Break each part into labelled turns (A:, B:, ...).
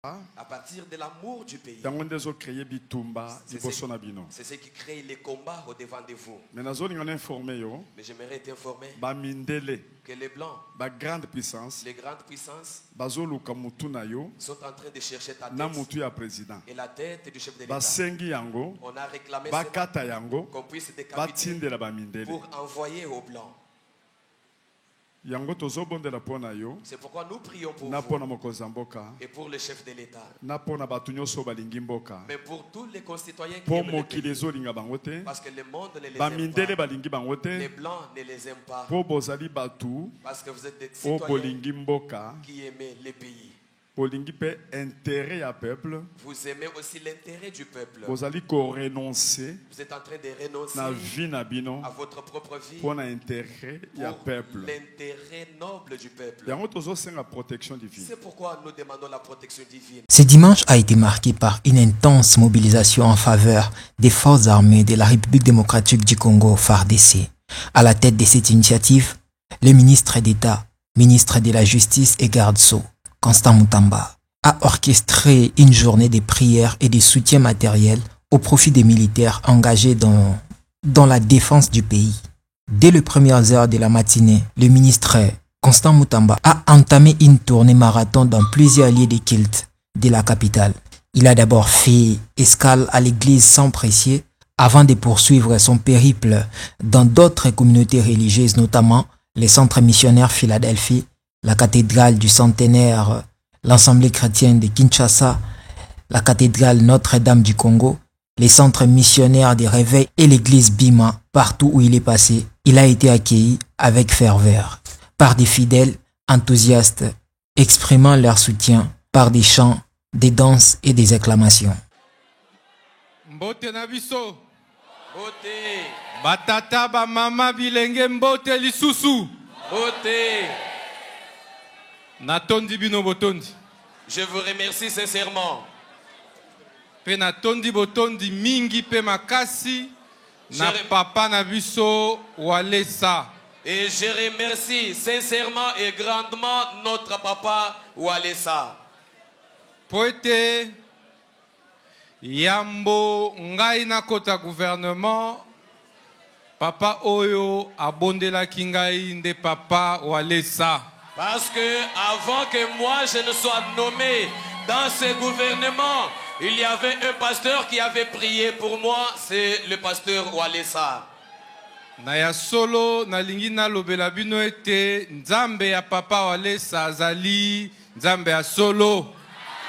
A: À partir de l'amour du pays. C'est ce qui crée les combats au devant de vous. Mais j'aimerais t'informer que les Blancs, les grandes puissances, sont en train de chercher ta tête et la tête du chef de l'État. On a réclamé qu'on puisse décapiter pour envoyer aux Blancs. C'est pourquoi nous prions pour vous et pour le chef de l'État. Mais pour tous les concitoyens qui aiment le pays, parce que le monde ne les aime pas. Les Blancs ne les aiment pas. Parce que vous êtes des citoyens qui aiment le pays. Vous aimez aussi l'intérêt du peuple. Vous êtes en train de renoncer à votre propre vie pour l'intérêt noble du peuple. C'est pourquoi nous demandons la protection divine.
B: Ce dimanche a été marqué par une intense mobilisation en faveur des forces armées de la République démocratique du Congo, FARDC. À la tête de cette initiative, le ministre d'État, ministre de la Justice et garde sceaux, Constant Mutamba, a orchestré une journée de prières et de soutien matériel au profit des militaires engagés dans la défense du pays. Dès les premières heures de la matinée, le ministre Constant Mutamba a entamé une tournée marathon dans plusieurs lieux de culte de la capitale. Il a d'abord fait escale à l'église Saint-Précieux avant de poursuivre son périple dans d'autres communautés religieuses, notamment les centres missionnaires Philadelphie, la cathédrale du Centenaire, l'Assemblée chrétienne de Kinshasa, la cathédrale Notre-Dame du Congo, les centres missionnaires des Réveils et l'église Bima. Partout où il est passé, il a été accueilli avec ferveur par des fidèles enthousiastes exprimant leur soutien par des chants, des danses et des acclamations.
C: Mbote na biso. Mbote. Batata ba mama bilenge mbote lisusu. Mbote. Natondi bino botondi.
A: Je vous remercie sincèrement.
C: Pe natondi botondi mingi pe makasi na papa na biso Walesa.
A: Et je remercie sincèrement et grandement notre papa Walesa.
C: Poete yambo ngai na kota gouvernement papa oyo abondela kingai nde papa Walesa.
A: Parce que avant que moi je ne sois nommé dans ce gouvernement, il y avait un pasteur qui avait prié pour moi, c'est le pasteur Walesa.
C: Na ya solo na lingi na lobela bino ete nzambe ya papa Walesa azali nzambe ya solo.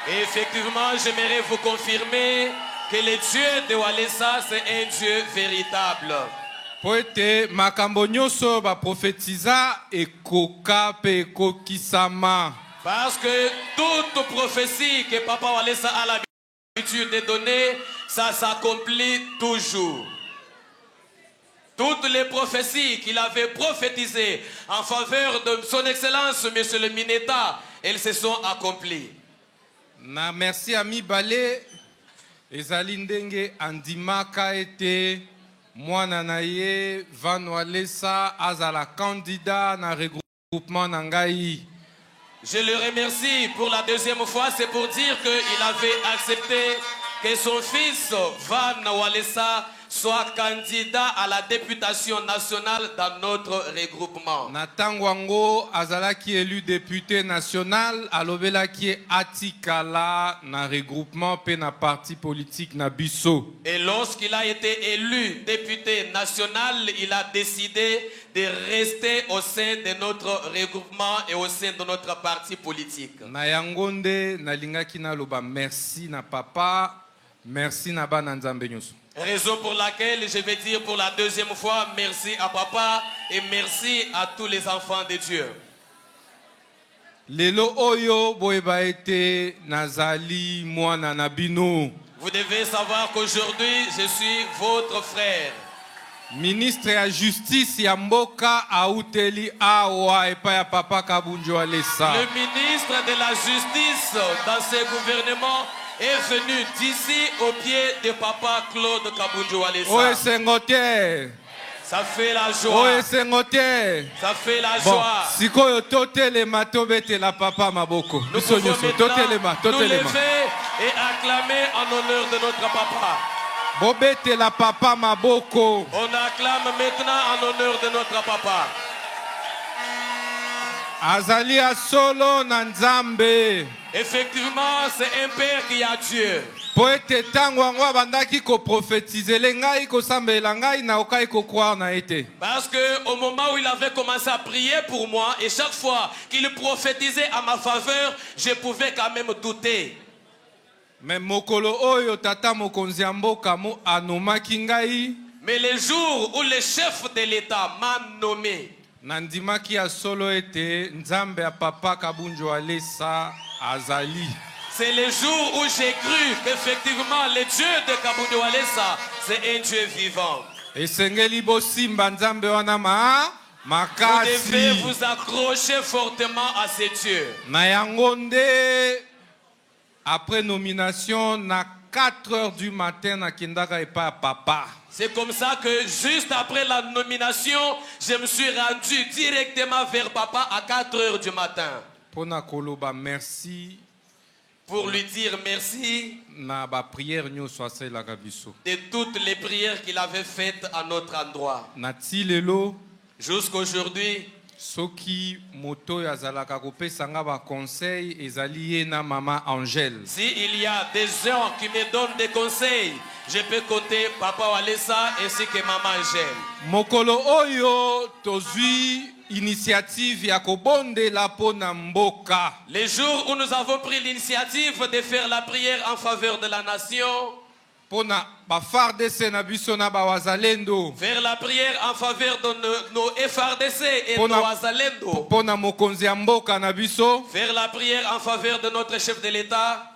A: Et effectivement, j'aimerais vous confirmer que le Dieu de Walesa c'est un Dieu véritable.
C: Poete makambo nyonso ba prophétisa ekoka pe ekokisama.
A: Parce que toute prophétie que papa Walesa a l'habitude de donner, ça s'accomplit toujours. Toutes les prophéties qu'il avait prophétisées en faveur de son excellence, monsieur le Mineta, elles se sont accomplies.
C: Na merci ami Balé, ezali ndenge andimaka ete mwana na ye Van Walesa azala candidat na regroupement na ngai.
A: Je le remercie pour la deuxième fois, c'est pour dire qu'il avait accepté que son fils Van Walesa soit candidat à la députation nationale dans notre regroupement.
C: Natangwango azala qui élu député national, alobela qui atikala na regroupement pe na parti politique na biso.
A: Et lorsqu'il a été élu député national, il a décidé de rester au sein de notre regroupement et au sein de notre parti politique.
C: Na yangonde na lingaki na loba merci na papa, merci na bana nzambe nyonso.
A: Raison pour laquelle je vais dire pour la deuxième fois merci à papa et merci à tous les enfants de Dieu.
C: Lelo oyo boyeba ete nazali mwana na bino.
A: Vous devez savoir qu'aujourd'hui je suis votre frère.
C: Ministre ya justice ya mboka auteli awa epa ya papa Kabunjo Walesa.
A: Le ministre de la justice dans ce gouvernement est venu d'ici au pied de papa Claude Kabunjo Walesa.
C: Oe Sengote.
D: Ça fait la joie. Ça fait la joie.
C: Si koyo totelema tobetela papa maboko.
D: Nous pouvons maintenant nous lever et acclamer en honneur de notre papa.
C: Bobetela papa maboko.
D: On acclame maintenant en honneur de notre papa.
C: Azali solo na Nzambe.
D: Effectivement, c'est un père qui a Dieu.
C: Poete tango angwa bandaki ko prophétiser ngai ko sambela ngai na okai ko croire na été.
D: Parce que au moment où il avait commencé à prier pour moi et chaque fois qu'il prophétisait à ma faveur, je pouvais quand même douter.
C: Mais mokolo oyo tata mokonzi mboka mo anomaki ngai.
D: Mais le jour où le chef de l'État m'a nommé,
C: nandimaki ya solo ete Nzambe ya papa Kabunjo Alesa azali.
D: C'est le jour où j'ai cru qu'effectivement le Dieu de Kabunjo Alesa, c'est un Dieu vivant.
C: Et sengeli bosimba Nzambe wana makasi.
D: Vous devez vous accrocher fortement à ces dieux.
C: Na yangonde après nomination na 4 heures du matin na kindaka epa papa.
D: C'est comme ça que juste après la nomination, je me suis rendu directement vers papa à 4 heures du matin.
C: Pona koloba merci.
D: Pour lui dire merci
C: na ba prière
D: de toutes les prières qu'il avait faites à notre endroit.
C: Natilelo
D: jusqu'aujourd'hui.
C: Soki moto yazalaka kopesa nga ba conseil ezali na maman Angèle.
D: Si il y a des gens qui me donnent des conseils, je peux compter papa Walesa ainsi que maman Angèle.
C: Mokolo oyo tozui initiative ya kobondela pona mboka.
D: Les jours où nous avons pris l'initiative de faire la prière en faveur de la nation.
C: Pona ba FARDC na biso na ba wazalendo.
D: Faire la prière en faveur de nos FARDC et nos wazalendo.
C: Pona mokonzi ya mboka na biso.
D: Faire la prière en faveur de notre chef de l'État.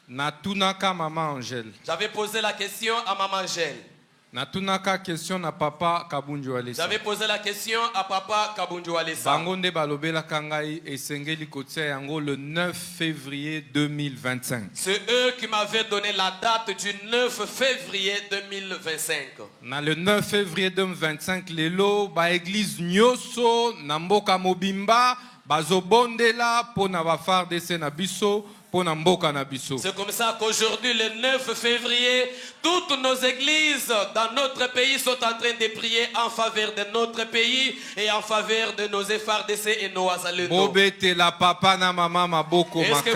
C: Na tunaka maman Angèle.
D: J'avais posé la question à maman Angèle.
C: Natunaka question na papa Kabunjo Alesa.
D: J'avais posé la question à papa Kabunjo Alesa.
C: Bangonde balobela kangai esengeli kotia yango le 9 février 2025.
D: C'est eux qui m'avaient donné la date du 9 février 2025.
C: Na le 9 février 2025 lelo ba église nyoso na mboka mobimba bazobondela pona ba FARDC na biso.
D: C'est comme ça qu'aujourd'hui, le 9 février, toutes nos églises dans notre pays sont en train de prier en faveur de notre pays et en faveur de nos FARDC et nos wazalendo. Est-ce que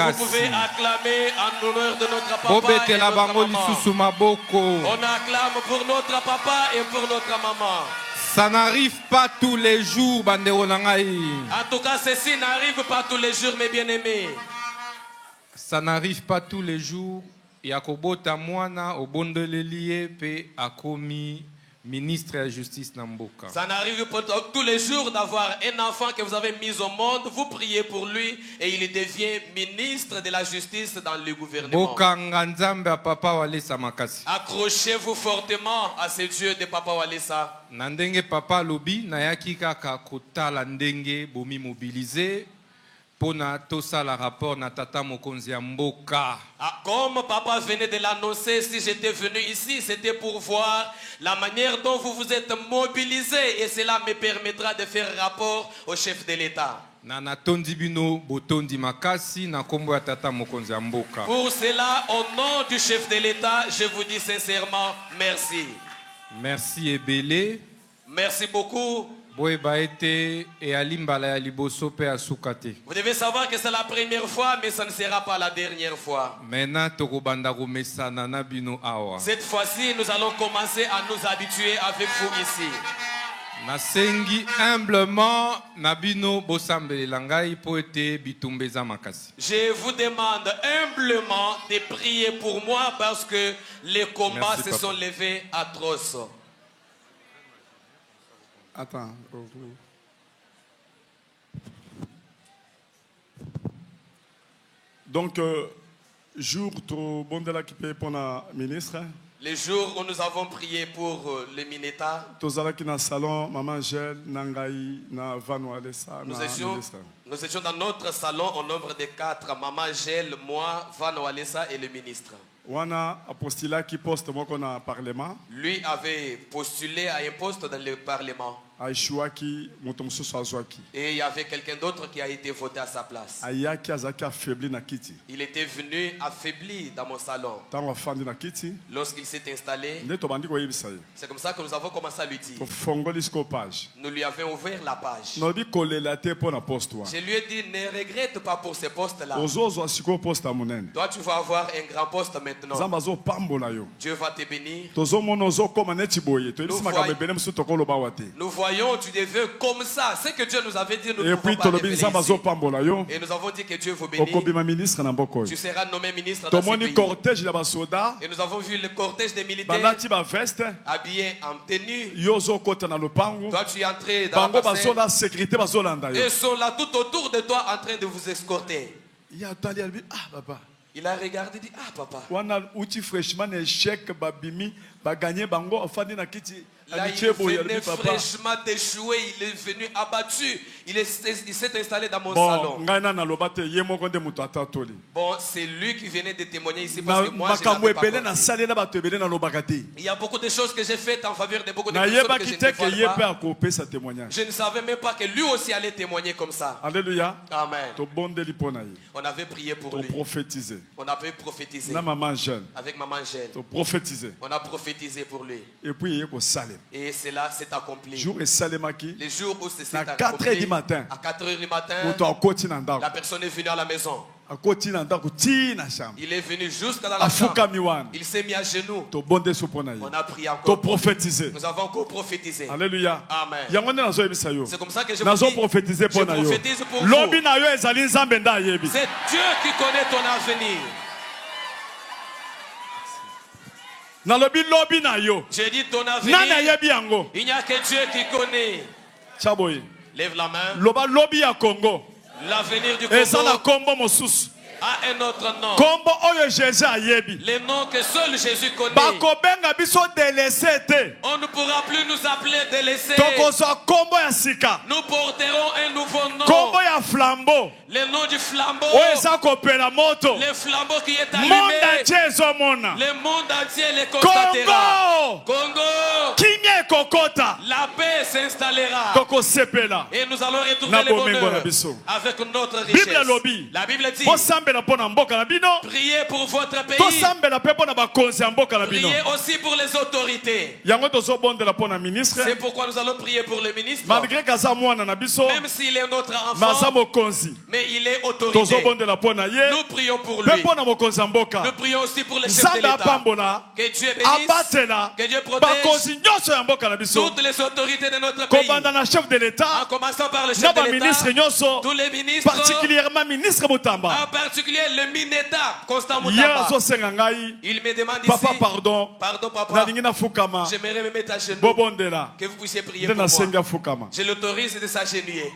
D: vous pouvez acclamer en honneur de notre papa et notre maman? On acclame pour notre papa et pour notre maman.
C: Ça n'arrive pas tous les jours, bandero nangai.
D: En tout cas, ceci n'arrive pas tous les jours, mes bien-aimés.
C: Ça n'arrive pas tous les jours. Yakobota mwana obondelelie pe akomi ministre de la justice namboka.
D: Ça n'arrive pas tous les jours d'avoir un enfant que vous avez mis au monde, vous priez pour lui et il devient ministre de la justice dans le gouvernement. Accrochez-vous fortement à ce Dieu de Papa Walesa.
C: Nandenge papa lobi nayaki kaka kotala ndenge bomi mobiliser. La rapport na tata mokonzi mboka.
D: Comme papa venait de l'annoncer, si j'étais venu ici, c'était pour voir la manière dont vous vous êtes mobilisés et cela me permettra de faire rapport au chef de l'État. Pour cela, au nom du chef de l'État, je vous dis sincèrement merci.
C: Merci Ebele.
D: Merci beaucoup.
C: Vous devez
D: savoir que c'est la première fois, mais ça ne sera pas la dernière fois. Cette fois-ci, nous allons commencer à nous habituer avec vous ici.
C: Nasengi humblement nabino
D: Je vous demande humblement de prier pour moi parce que les combats se sont levés atroces.
A: Attends. Donc, jour trop bon de la qui pour la ministre.
D: Les jours où nous avons prié pour le Mineta, nous étions dans notre salon au nombre de 4. Maman Gel, moi, Van Walesa et le ministre. Lui avait postulé à un poste dans le Parlement. Et il y avait quelqu'un d'autre qui a été voté à sa place. Il était venu affaibli dans mon salon. Lorsqu'il s'est installé, c'est comme ça que nous avons commencé à lui dire. Nous lui avions ouvert la page. Je lui ai dit, ne regrette pas pour ce poste-là. Toi, tu vas avoir un grand poste maintenant. Dieu va te bénir. Nous voyons, tu deviens comme ça. C'est que Dieu nous avait dit, nous ne pouvons pas révéler ici. Et nous avons dit que Dieu vous bénisse. Tu seras nommé ministre dans ce pays. Et nous avons vu le cortège des militaires habillés en tenue. Toi, tu es entré dans la parcelle. Et ils sont là tout autour de toi en train de vous escorter. Il a regardé et dit, ah papa. Là, il venait fraîchement d'échouer, il est venu abattu, il s'est installé dans mon salon. Bon, c'est lui qui venait de témoigner ici parce que moi, je n'avais pas compris. Il y a beaucoup de choses que j'ai faites en faveur de beaucoup de personnes que je ne vois pas. Je ne savais même pas que lui aussi allait témoigner comme ça. Alléluia. Amen. On avait prié pour lui. On avait prophétisé. Avec maman Gel. On a prophétisé pour lui. Et cela s'est accompli. Les jours où c'est accompli, à 4 h du matin, la personne est venue à la maison. Il est venu jusqu'à dans la chambre. Il s'est mis à genoux. On a prié encore. Nous avons encore prophétisé. Alléluia. Amen. C'est comme ça que je vous dis, je prophétise pour vous. C'est Dieu qui connaît ton avenir. J'ai dit ton avenir. Il n'y a que Dieu qui connaît. Lève la main. L'avenir du Congo a un autre nom. Les noms que seul Jésus connaît. On ne pourra plus nous appeler délaissés. Nous porterons un nouveau nom. Le nom du flambeau. Le flambeau qui est allumé. Le monde entier le constatera. Congo. La paix s'installera. Et nous allons retrouver le bonheur avec notre richesse. La Bible dit, priez pour votre pays. Priez aussi pour les autorités. C'est pourquoi nous allons prier pour le ministre. Même s'il est notre enfant, mais il est autorité. Nous prions pour lui. Nous prions aussi pour les chefs de l'État. Que Dieu bénisse, que Dieu protège toutes les autorités de notre pays. En commençant par le chef de l'État, tous les ministres, particulièrement ministre Mutamba. En particulier le Mineta, Constant Mutamba. Il me demande ici, pardon papa, j'aimerais me mettre à genoux, que vous puissiez prier pour moi. Je l'autorise de s'agenouiller.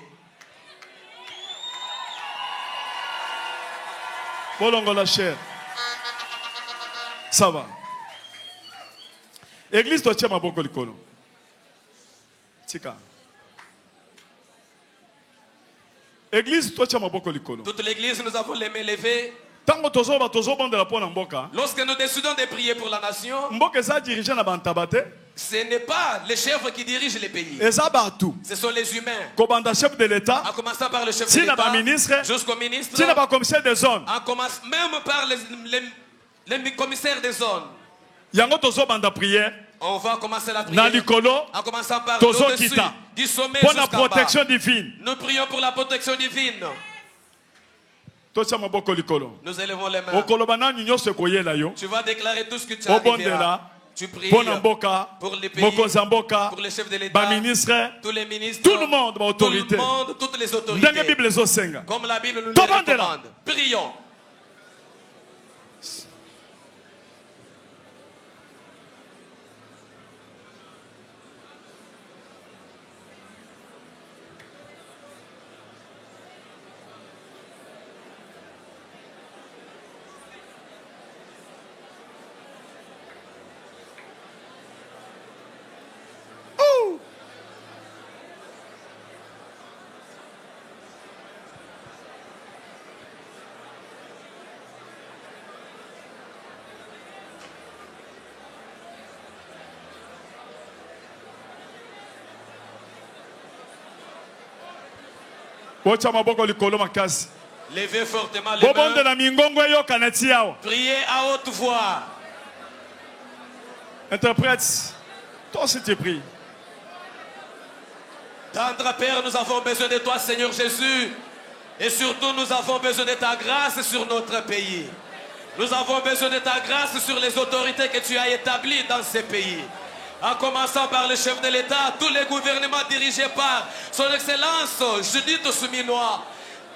A: Ça va. Église to tia maboko likolo. Tika. Église to tia maboko likolo.
D: Toute l'église, nous avons les mains levées.
A: Lorsque
D: nous décidons de prier pour la nation, ce n'est pas les chefs qui dirigent les pays. Ce sont les humains. En commençant par le chef de l'État, jusqu'au ministre, en commençant même par les commissaires des zones. On va commencer la prière en commençant par au-dessus du sommet jusqu'en bas. Nous prions pour la protection divine. Nous élevons les mains. Tu vas déclarer tout ce que tu arriveras. Tu pries pour les pays, pour les chefs de l'État, tous les ministres, tout le monde, toutes les autorités. Comme la Bible nous le recommande. Prions. Levez fortement les mains. Priez à haute voix.
A: Interprète. Toi aussi tu pries.
D: Tendre Père, nous avons besoin de toi, Seigneur Jésus. Et surtout, nous avons besoin de ta grâce sur notre pays. Nous avons besoin de ta grâce sur les autorités que tu as établies dans ces pays. En commençant par le chef de l'État, tous les gouvernements dirigés par son Excellence Judith Souminois.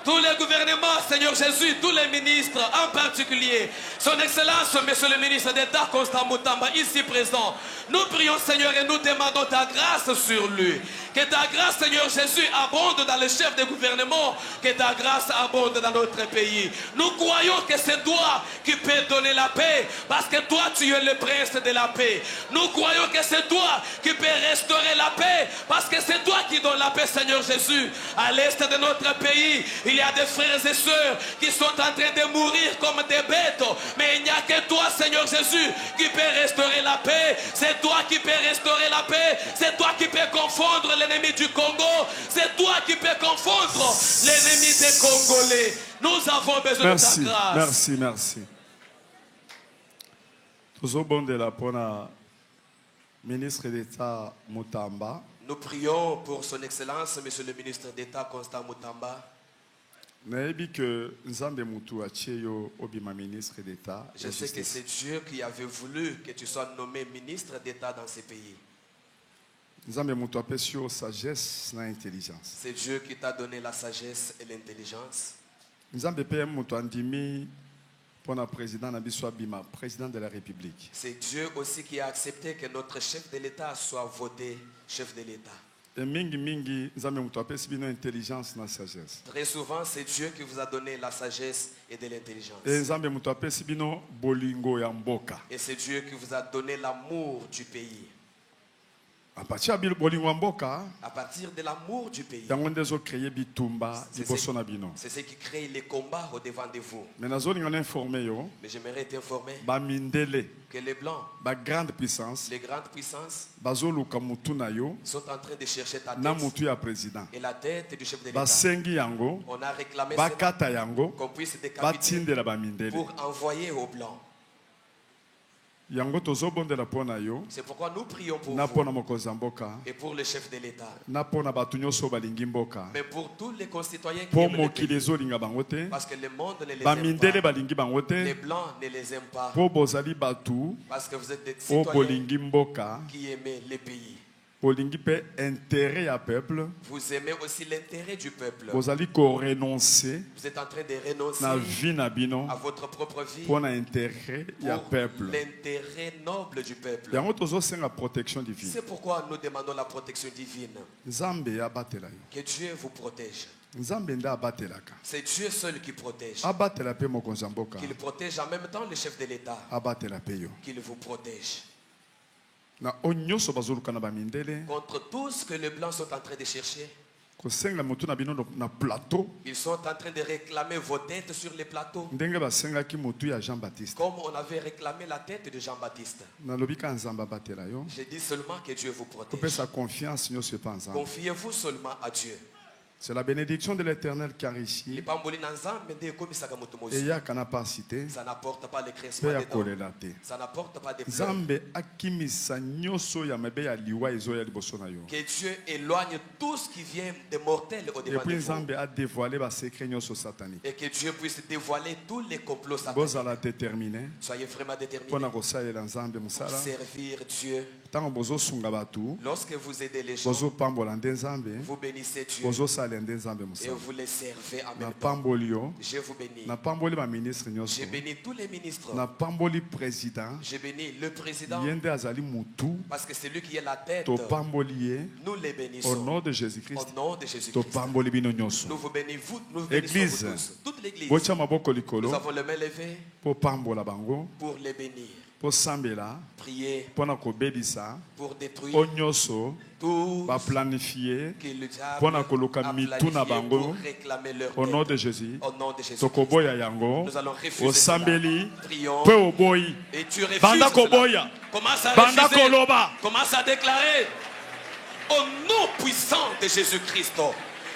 D: Tous les gouvernements, Seigneur Jésus, tous les ministres, en particulier, son Excellence, Monsieur le ministre d'État, Constant Mutamba, ici présent. Nous prions, Seigneur, et nous demandons ta grâce sur lui. Que ta grâce, Seigneur Jésus, abonde dans le chef de gouvernement. Que ta grâce abonde dans notre pays. Nous croyons que c'est toi qui peux donner la paix, parce que toi, tu es le prince de la paix. Nous croyons que c'est toi qui peux restaurer la paix, parce que c'est toi qui donnes la paix, Seigneur Jésus. À l'est de notre pays, il y a des frères et sœurs qui sont en train de mourir comme des bêtes. Mais il n'y a que toi, Seigneur Jésus, qui peut restaurer la paix. C'est toi qui peux restaurer la paix. C'est toi qui peux confondre l'ennemi du Congo. C'est toi qui peux confondre l'ennemi des Congolais. Nous avons besoin de ta grâce.
A: Merci, merci. Ministre d'État Mutamba.
D: Nous prions pour son Excellence, Monsieur le ministre d'État Constant Mutamba.
A: Je
D: sais que c'est Dieu qui avait voulu que tu sois nommé ministre d'État dans ces pays. C'est Dieu qui t'a donné la sagesse et l'intelligence.
A: Président de la République.
D: C'est Dieu aussi qui a accepté que notre chef de l'État soit voté chef de l'État. Très souvent, c'est Dieu qui vous a donné la sagesse et de l'intelligence. Et c'est Dieu qui vous a donné l'amour du pays. À partir de l'amour du pays, c'est ce qui crée les combats au-devant de vous. Mais j'aimerais t'informer que les Blancs, les grandes puissances, sont en train de chercher ta tête et la tête du chef de l'État. On a réclamé qu'on puisse décapiter pour envoyer aux Blancs. C'est pourquoi nous prions pour vous et pour le chef de l'État, mais pour tous les concitoyens qui aiment le pays, parce que le monde ne les aime pas, les Blancs ne les aiment pas, parce que vous êtes des citoyens qui aiment le pays. Vous aimez aussi l'intérêt du peuple. Vous êtes en train de renoncer à votre propre vie pour l'intérêt noble du peuple. C'est pourquoi nous demandons la protection divine. Que Dieu vous protège. C'est Dieu seul qui protège. Qu'il protège en même temps le chef de l'État. Qu'il vous protège. Contre tout ce que les Blancs sont en train de chercher, ils sont en train de réclamer vos têtes sur les plateaux, comme on avait réclamé la tête de Jean-Baptiste. J'ai dit seulement que Dieu vous protège. Confiez-vous seulement à Dieu.
A: C'est la bénédiction de l'Éternel qui est ici. Et il y a qu'à n'a pas cité.
D: Ça n'apporte pas les cressements des dents. Ça n'apporte pas des pleurs. Que Dieu éloigne tout ce qui vient de mortel au devant de vous. Et que Dieu puisse dévoiler tous les complots sataniques. Soyez vraiment déterminés pour servir Dieu. Lorsque vous aidez les gens, vous bénissez Dieu. Et vous les servez en même temps. Je vous bénis. Je bénis tous les ministres. Je bénis le président. Parce que c'est lui qui est la tête. Nous les bénissons.
A: Au nom de Jésus-Christ.
D: Au nom de Jésus-Christ. Nous vous bénissons
A: Église.
D: Toute l'église. Nous avons les mains levées pour les bénir.
A: Pour Sambela,
D: prier pour détruire tout
A: planifier
D: pour réclamer leur
A: au nom de Jésus.
D: Au nom de Jésus.
A: Nous
D: allons refuser cela. Prions. Et tu refuses cela. Commence à refuser. Commence à déclarer au nom puissant de Jésus-Christ.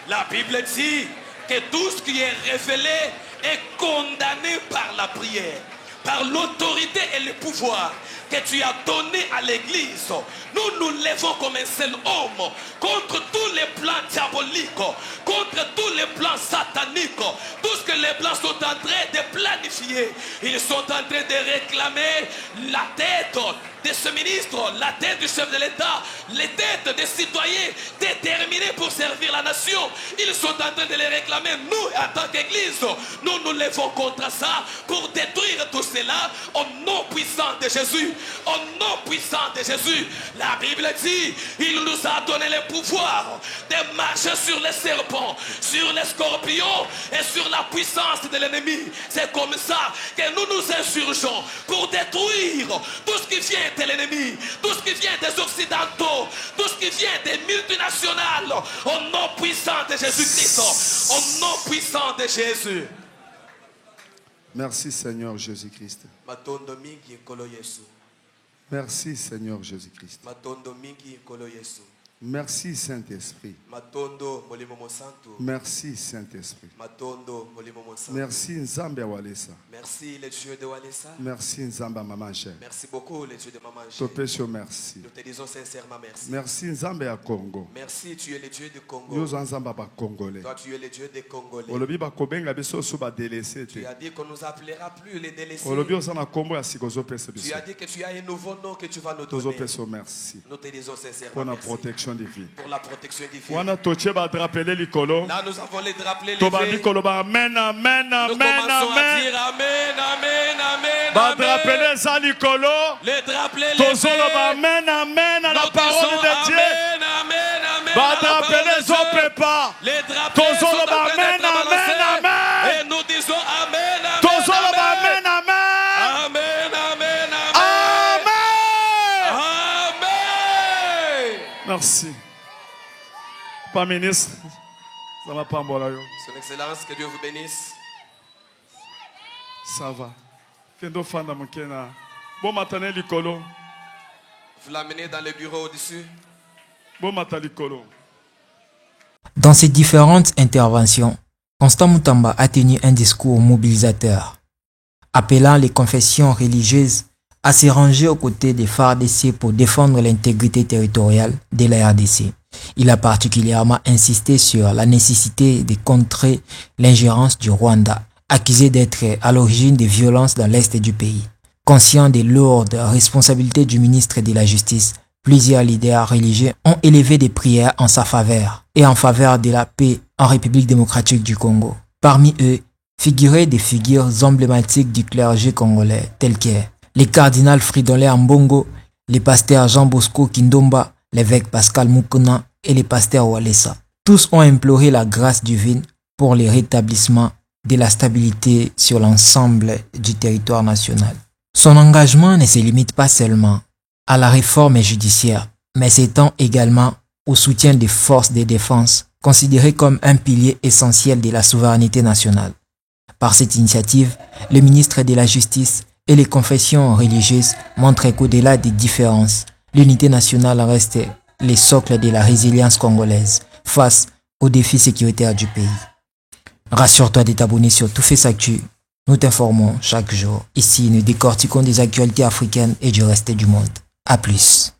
D: La Bible dit que tout ce qui est révélé est condamné par la prière, par l'autorité et le pouvoir que tu as donné à l'église. Nous nous levons comme un seul homme contre tous les plans diaboliques, contre tous les plans sataniques, tout ce que les blancs sont en train de planifier. Ils sont en train de réclamer la tête de ce ministre, la tête du chef de l'État, les têtes des citoyens déterminés pour servir la nation. Ils sont en train de les réclamer. Nous, en tant qu'Église, nous nous levons contre ça pour détruire tout cela au nom puissant de Jésus. Au nom puissant de Jésus. La Bible dit, il nous a donné le pouvoir de marcher sur les serpents, sur les scorpions et sur la puissance de l'ennemi. C'est comme ça que nous nous insurgeons pour détruire tout ce qui vient de l'ennemi, tout ce qui vient des Occidentaux, tout ce qui vient des multinationales, au nom puissant de Jésus-Christ, au nom puissant de Jésus.
A: Merci Seigneur Jésus-Christ. Merci Seigneur Jésus-Christ. Merci Saint-Esprit. Merci Saint-Esprit. Merci Nzambe Walesa.
D: Merci le Dieu de Walesa.
A: Merci Nzamba Mamanche.
D: Merci beaucoup le Dieu de Mamanche.
A: Merci.
D: Nous te disons sincèrement merci.
A: Merci Nzambe à Congo.
D: Merci, tu es le Dieu du Congo.
A: Nous Nzamba ba Congolais.
D: Toi tu es le Dieu des Congolais.
A: Olobi ba kobenga biso so ba délaissé.
D: Tu as dit qu'on nous appellera plus les délaissés.
A: Olobi osana kombo ya sikozo pese biso.
D: Tu as dit que tu as un nouveau nom que tu vas nous donner.
A: Merci.
D: Nous te disons sincèrement
A: pour la
D: merci.
A: protection divine.
D: Pour la protection divine.
A: Wana toche ba drapeler likolo.
D: Là nous avons les drapelés
A: levés. Amen, amen, amen,
D: nous commençons à dire amen, amen, amen,
A: ba drapeler za likolo.
D: Les drapelés
A: tozolo ba amen, amen à la parole de Dieu.
D: Amen, amen, amen.
A: Ba drapeler zo pepa.
D: Les drapelés sont en train d'être balancés. Et nous disons amen, amen,
A: tozolo ba amen, amen.
D: Amen, amen,
A: amen.
D: Amen.
A: Merci. Pas ministre.
D: Son Excellence, que Dieu vous bénisse.
A: Ça va. Kendo fanda mukena. Bon matin likolo.
D: Vous l'amenez dans le bureau au-dessus.
A: Bon matin likolo.
B: Dans ces différentes interventions, Constant Mutamba a tenu un discours mobilisateur, appelant les confessions religieuses à se ranger aux côtés des FARDC pour défendre l'intégrité territoriale de la RDC. Il a particulièrement insisté sur la nécessité de contrer l'ingérence du Rwanda, accusé d'être à l'origine des violences dans l'est du pays. Conscient des lourdes responsabilités du ministre de la Justice, plusieurs leaders religieux ont élevé des prières en sa faveur et en faveur de la paix en République démocratique du Congo. Parmi eux, figuraient des figures emblématiques du clergé congolais, tels que les cardinals Fridolin Mbongo, les pasteurs Jean Bosco Kindomba, l'évêque Pascal Mukuna et les pasteurs Walesa. Tous ont imploré la grâce divine pour le rétablissement de la stabilité sur l'ensemble du territoire national. Son engagement ne se limite pas seulement à la réforme judiciaire, mais s'étend également au soutien des forces de défense, considérées comme un pilier essentiel de la souveraineté nationale. Par cette initiative, le ministre de la Justice et les confessions religieuses montrent qu'au-delà des différences, l'unité nationale reste le socle de la résilience congolaise face aux défis sécuritaires du pays. Rassure-toi de t'abonner sur Tout Fait Actu. Nous t'informons chaque jour. Ici, nous décortiquons des actualités africaines et du reste du monde. À plus.